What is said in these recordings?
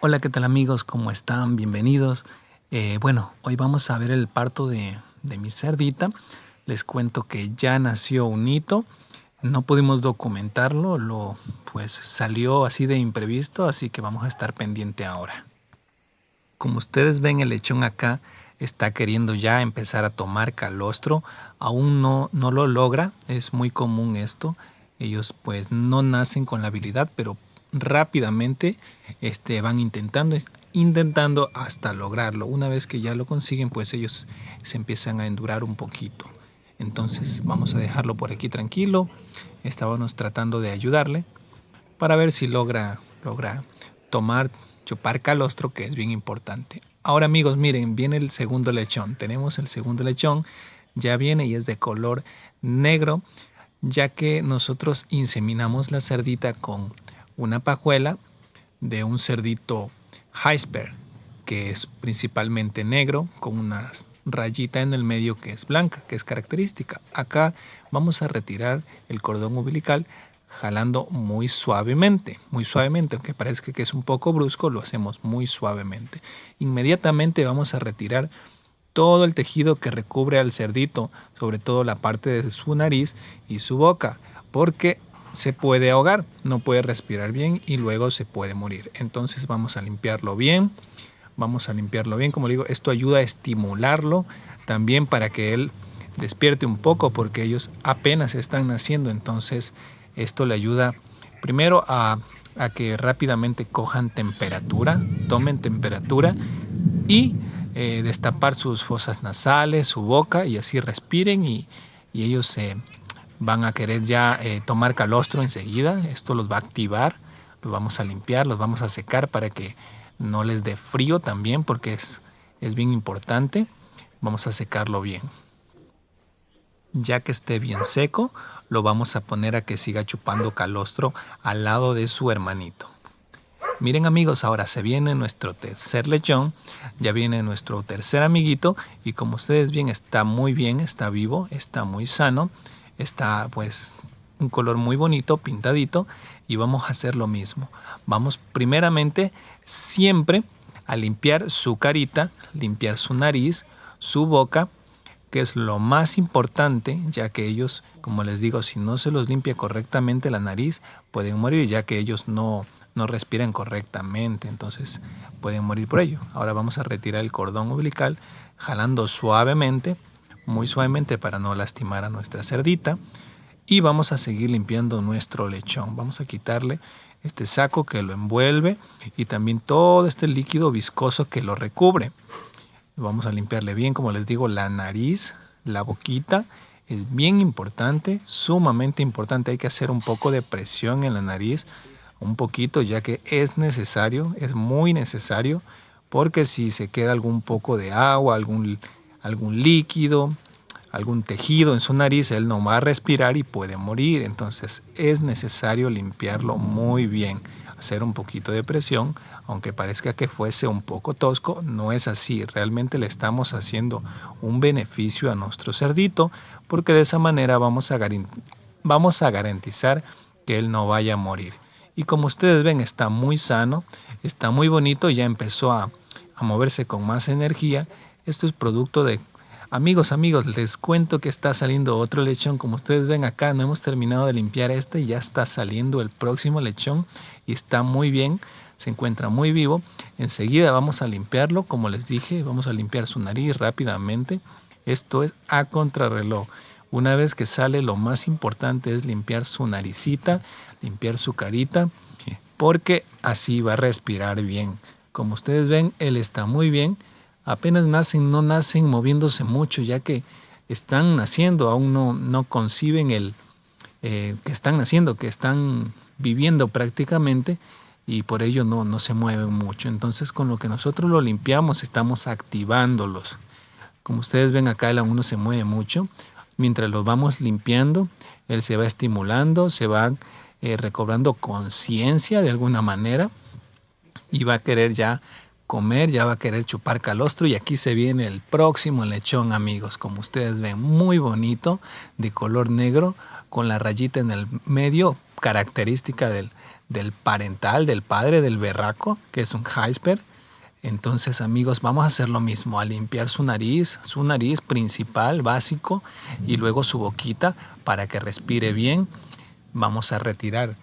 Hola, ¿qué tal amigos? ¿Cómo están? Bienvenidos. Bueno, hoy vamos a ver el parto de mi cerdita. Les cuento que ya nació un hito. No pudimos documentarlo, pues salió así de imprevisto, así que vamos a estar pendiente ahora. Como ustedes ven, el lechón acá está queriendo ya empezar a tomar calostro. Aún no lo logra, es muy común esto. Ellos pues no nacen con la habilidad, pero rápidamente van intentando hasta lograrlo. Una vez que ya lo consiguen, pues ellos se empiezan a endurar un poquito. Entonces vamos a dejarlo por aquí tranquilo. Estábamos tratando de ayudarle para ver si logra tomar, chupar calostro, que es bien importante. Ahora amigos, miren, viene el segundo lechón. Tenemos el segundo lechón, ya viene y es de color negro, ya que nosotros inseminamos la cerdita con una pajuela de un cerdito Heisper, que es principalmente negro, con una rayita en el medio que es blanca, que es característica. Acá vamos a retirar el cordón umbilical jalando muy suavemente, aunque parezca que es un poco brusco, lo hacemos muy suavemente. Inmediatamente vamos a retirar todo el tejido que recubre al cerdito, sobre todo la parte de su nariz y su boca, porque se puede ahogar, no puede respirar bien y luego se puede morir. Entonces vamos a limpiarlo bien, como digo, esto ayuda a estimularlo también para que él despierte un poco porque ellos apenas están naciendo, entonces esto le ayuda primero a que rápidamente cojan temperatura, tomen temperatura y destapar sus fosas nasales, su boca y así respiren y ellos van a querer ya tomar calostro enseguida. Esto los va a activar, los vamos a limpiar, los vamos a secar para que no les dé frío también porque es bien importante. Vamos a secarlo bien. Ya que esté bien seco, lo vamos a poner a que siga chupando calostro al lado de su hermanito. Miren amigos, ahora se viene nuestro tercer lechón, ya viene nuestro tercer amiguito y como ustedes ven está muy bien, está vivo, está muy sano, está pues un color muy bonito, pintadito y vamos a hacer lo mismo. Vamos primeramente siempre a limpiar su carita, limpiar su nariz, su boca, que es lo más importante, ya que ellos, como les digo, si no se los limpia correctamente la nariz, pueden morir, ya que ellos no respiran correctamente, entonces pueden morir por ello. Ahora vamos a retirar el cordón umbilical, jalando suavemente, muy suavemente para no lastimar a nuestra cerdita. Y vamos a seguir limpiando nuestro lechón. Vamos a quitarle este saco que lo envuelve y también todo este líquido viscoso que lo recubre. Vamos a limpiarle bien, como les digo, la nariz, la boquita. Es bien importante, sumamente importante. Hay que hacer un poco de presión en la nariz, un poquito, ya que es necesario, es muy necesario, porque si se queda algún poco de agua, algún líquido, algún tejido en su nariz, él no va a respirar y puede morir. Entonces es necesario limpiarlo muy bien, hacer un poquito de presión, aunque parezca que fuese un poco tosco, no es así. Realmente le estamos haciendo un beneficio a nuestro cerdito, porque de esa manera vamos a garantizar que él no vaya a morir. Y como ustedes ven, está muy sano, está muy bonito, ya empezó a moverse con más energía. Esto es producto de... Amigos, les cuento que está saliendo otro lechón. Como ustedes ven acá, no hemos terminado de limpiar este y ya está saliendo el próximo lechón y está muy bien, se encuentra muy vivo. Enseguida vamos a limpiarlo, como les dije, vamos a limpiar su nariz rápidamente. Esto es a contrarreloj. Una vez que sale, lo más importante es limpiar su naricita, limpiar su carita, porque así va a respirar bien. Como ustedes ven, él está muy bien. Apenas nacen, no nacen moviéndose mucho, ya que están naciendo, aún no conciben que están naciendo, que están viviendo prácticamente y por ello no se mueven mucho. Entonces con lo que nosotros lo limpiamos estamos activándolos. Como ustedes ven acá, el aún no se mueve mucho. Mientras los vamos limpiando, él se va estimulando, se va recobrando conciencia de alguna manera y va a querer ya comer, ya va a querer chupar calostro y aquí se viene el próximo lechón amigos, como ustedes ven, muy bonito, de color negro, con la rayita en el medio, característica del parental, del padre del berraco, que es un Highsper. Entonces, amigos, vamos a hacer lo mismo, a limpiar su nariz principal, básico, y luego su boquita para que respire bien. Vamos a retirar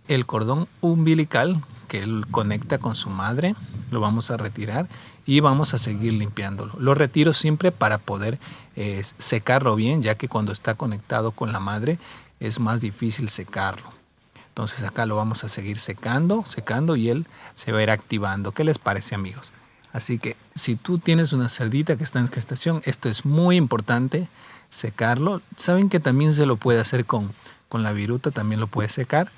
el cordón umbilical que él conecta con su madre, lo vamos a retirar y vamos a seguir limpiándolo. Lo retiro siempre para poder secarlo bien, ya que cuando está conectado con la madre es más difícil secarlo. Entonces acá lo vamos a seguir secando y él se va a ir activando. ¿Qué les parece, amigos? Así que si tú tienes una cerdita que está en gestación, esto es muy importante, secarlo. Saben que también se lo puede hacer con la viruta, también lo puede secar.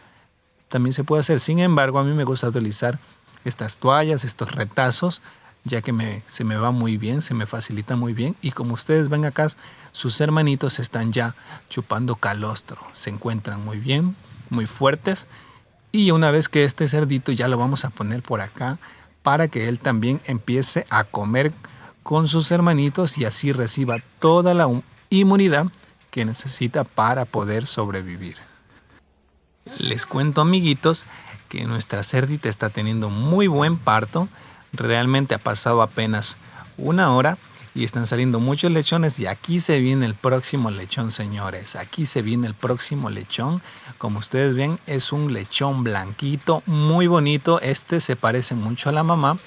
También se puede hacer. Sin embargo, a mí me gusta utilizar estas toallas, estos retazos, ya que se me va muy bien, se me facilita muy bien. Y como ustedes ven acá, sus hermanitos están ya chupando calostro. Se encuentran muy bien, muy fuertes. Y una vez que este cerdito ya lo vamos a poner por acá para que él también empiece a comer con sus hermanitos y así reciba toda la inmunidad que necesita para poder sobrevivir. Les cuento, amiguitos, que nuestra cerdita está teniendo muy buen parto. Realmente ha pasado apenas 1 hora y están saliendo muchos lechones y aquí se viene el próximo lechón, señores. Aquí se viene el próximo lechón. Como ustedes ven, es un lechón blanquito, muy bonito. Este se parece mucho a la mamá.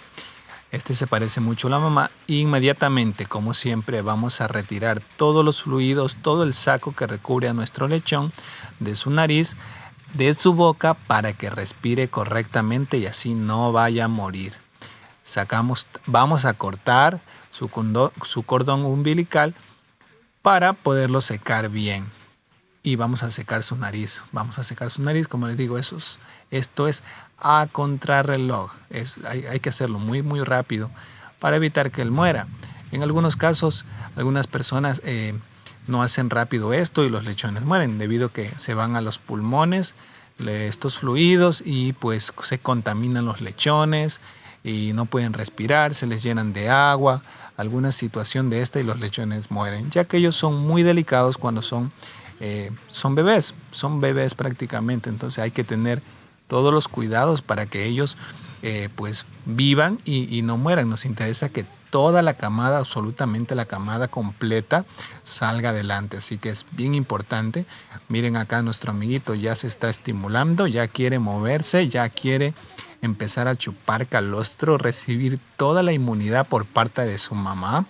Inmediatamente, como siempre, vamos a retirar todos los fluidos, todo el saco que recubre a nuestro lechón de su nariz, de su boca, para que respire correctamente y así no vaya a morir. Vamos a cortar su cordón umbilical para poderlo secar bien. Y vamos a secar su nariz. Como les digo, esto es a contrarreloj. Hay que hacerlo muy, muy rápido para evitar que él muera. En algunos casos, algunas personas no hacen rápido esto y los lechones mueren debido a que se van a los pulmones estos fluidos y pues se contaminan los lechones y no pueden respirar, se les llenan de agua, alguna situación de esta y los lechones mueren, ya que ellos son muy delicados cuando son bebés prácticamente. Entonces hay que tener todos los cuidados para que ellos pues vivan y no mueran. Nos interesa que toda la camada, absolutamente la camada completa, salga adelante. Así que es bien importante. Miren acá, nuestro amiguito ya se está estimulando, ya quiere moverse, ya quiere empezar a chupar calostro, recibir toda la inmunidad por parte de su mamá.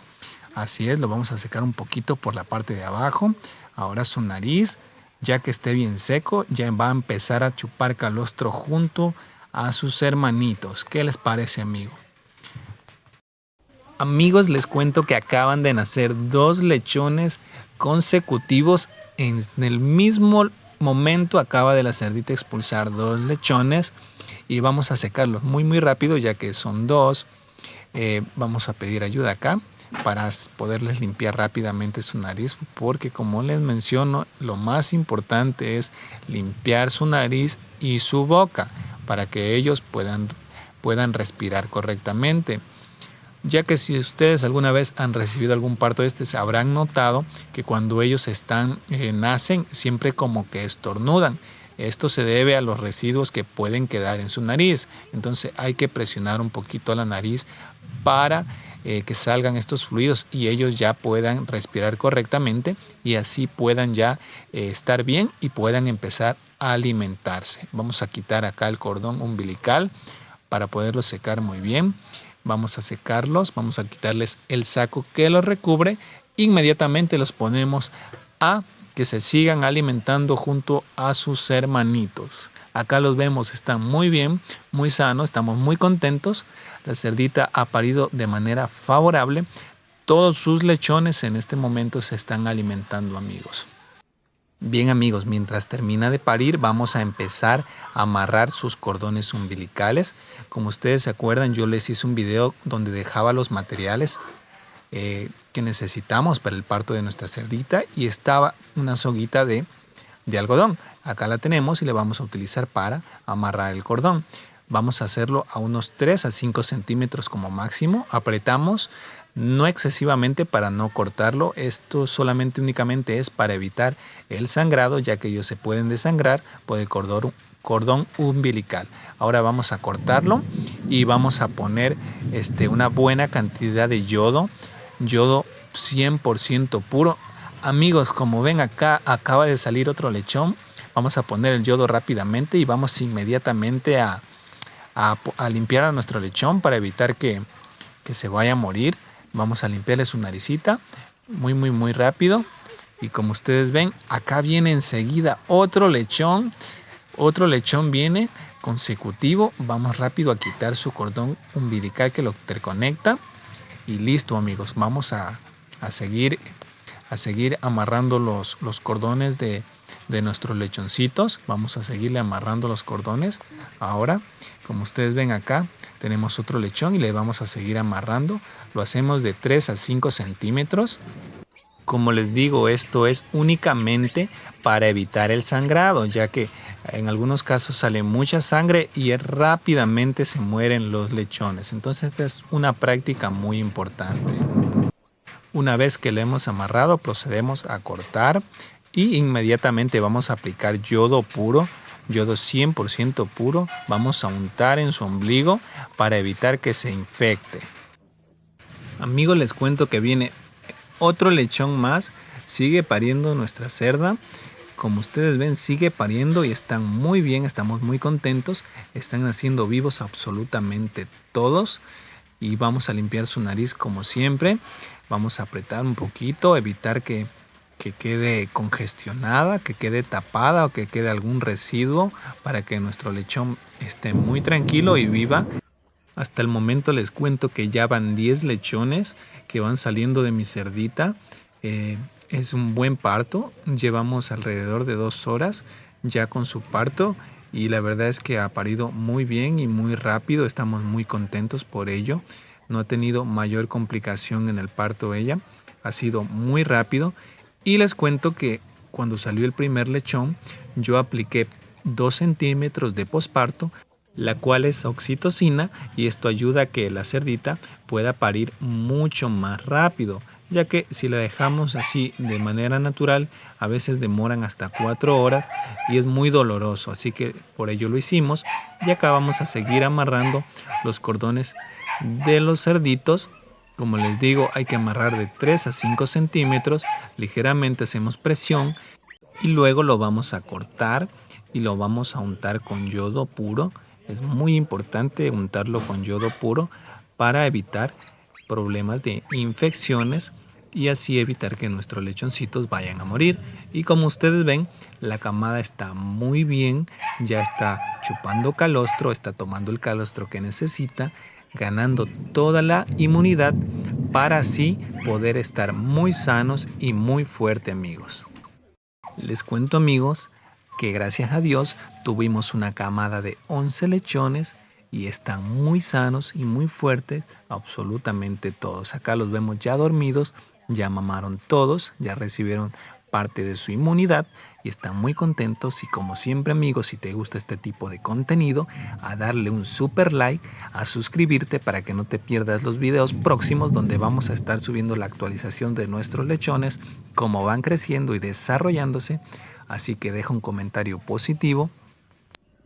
Así es, lo vamos a secar un poquito por la parte de abajo. Ahora su nariz, ya que esté bien seco, ya va a empezar a chupar calostro junto a sus hermanitos. ¿Qué les parece, amigo? Amigos, les cuento que acaban de nacer 2 lechones consecutivos. En el mismo momento acaba de la cerdita expulsar 2 lechones y vamos a secarlos muy muy rápido, ya que son 2. Vamos a pedir ayuda acá para poderles limpiar rápidamente su nariz, porque como les menciono, lo más importante es limpiar su nariz y su boca para que ellos puedan respirar correctamente. Ya que si ustedes alguna vez han recibido algún parto se habrán notado que cuando ellos nacen siempre como que estornudan. Esto se debe a los residuos que pueden quedar en su nariz. Entonces hay que presionar un poquito la nariz para que salgan estos fluidos y ellos ya puedan respirar correctamente y así puedan ya estar bien y puedan empezar a alimentarse. Vamos a quitar acá el cordón umbilical para poderlo secar muy bien. Vamos a secarlos, vamos a quitarles el saco que los recubre. Inmediatamente los ponemos a que se sigan alimentando junto a sus hermanitos. Acá los vemos, están muy bien, muy sanos, estamos muy contentos. La cerdita ha parido de manera favorable. Todos sus lechones en este momento se están alimentando, amigos. Bien, amigos, mientras termina de parir vamos a empezar a amarrar sus cordones umbilicales. Como ustedes se acuerdan, yo les hice un video donde dejaba los materiales que necesitamos para el parto de nuestra cerdita y estaba una soguita de algodón. Acá la tenemos y la vamos a utilizar para amarrar el cordón. Vamos a hacerlo a unos 3 a 5 centímetros como máximo. Apretamos, no excesivamente para no cortarlo. Esto únicamente es para evitar el sangrado, ya que ellos se pueden desangrar por el cordón umbilical. Ahora vamos a cortarlo y vamos a poner una buena cantidad de yodo 100% puro. Amigos, como ven acá acaba de salir otro lechón. Vamos a poner el yodo rápidamente y vamos inmediatamente a limpiar a nuestro lechón para evitar que se vaya a morir. Vamos a limpiarle su naricita muy rápido. Y como ustedes ven, acá viene enseguida otro lechón. Otro lechón viene consecutivo. Vamos rápido a quitar su cordón umbilical que lo interconecta. Y listo, amigos. Vamos a seguir amarrando los cordones de nuestros lechoncitos. Vamos a seguirle amarrando los cordones. Ahora, como ustedes ven acá, tenemos otro lechón y le vamos a seguir amarrando. Lo hacemos de 3 a 5 centímetros. Como les digo, esto es únicamente para evitar el sangrado, ya que en algunos casos sale mucha sangre y rápidamente se mueren los lechones. Entonces es una práctica muy importante. Una vez que le hemos amarrado, procedemos a cortar y inmediatamente vamos a aplicar yodo puro, yodo 100% puro. Vamos a untar en su ombligo para evitar que se infecte. Amigos, les cuento que viene otro lechón más. Sigue pariendo nuestra cerda. Como ustedes ven, sigue pariendo y están muy bien. Estamos muy contentos. Están naciendo vivos absolutamente todos. Y vamos a limpiar su nariz como siempre. Vamos a apretar un poquito, evitar que quede congestionada, que quede tapada o que quede algún residuo, para que nuestro lechón esté muy tranquilo y viva. Hasta el momento les cuento que ya van 10 lechones que van saliendo de mi cerdita. Es un buen parto. Llevamos alrededor de 2 horas ya con su parto y la verdad es que ha parido muy bien y muy rápido. Estamos muy contentos por ello. No ha tenido mayor complicación en el parto ella. Ha sido muy rápido. Y les cuento que cuando salió el primer lechón, yo apliqué 2 centímetros de posparto, la cual es oxitocina, y esto ayuda a que la cerdita pueda parir mucho más rápido, ya que si la dejamos así de manera natural, a veces demoran hasta 4 horas y es muy doloroso. Así que por ello lo hicimos y acá vamos a seguir amarrando los cordones de los cerditos. Como les digo, hay que amarrar de 3 a 5 centímetros, ligeramente hacemos presión y luego lo vamos a cortar y lo vamos a untar con yodo puro. Es muy importante untarlo con yodo puro para evitar problemas de infecciones y así evitar que nuestros lechoncitos vayan a morir. Y como ustedes ven, la camada está muy bien, ya está chupando calostro, está tomando el calostro que necesita, ganando toda la inmunidad para así poder estar muy sanos y muy fuertes, amigos. Les cuento, amigos, que gracias a Dios tuvimos una camada de 11 lechones y están muy sanos y muy fuertes absolutamente todos. Acá los vemos ya dormidos, ya mamaron todos, ya recibieron parte de su inmunidad y están muy contentos. Y como siempre, amigos, si te gusta este tipo de contenido, a darle un super like, a suscribirte para que no te pierdas los videos próximos donde vamos a estar subiendo la actualización de nuestros lechones, cómo van creciendo y desarrollándose. Así que deja un comentario positivo.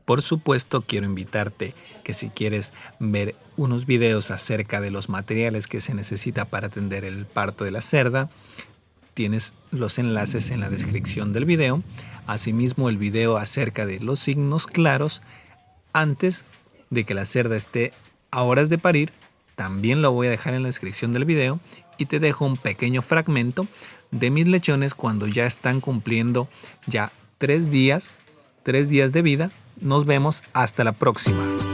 Por supuesto, quiero invitarte que si quieres ver unos videos acerca de los materiales que se necesita para atender el parto de la cerda, tienes los enlaces en la descripción del video. Asimismo, el video acerca de los signos claros antes de que la cerda esté a horas de parir, también lo voy a dejar en la descripción del video. Y te dejo un pequeño fragmento de mis lechones cuando ya están cumpliendo ya 3 días de vida. Nos vemos hasta la próxima.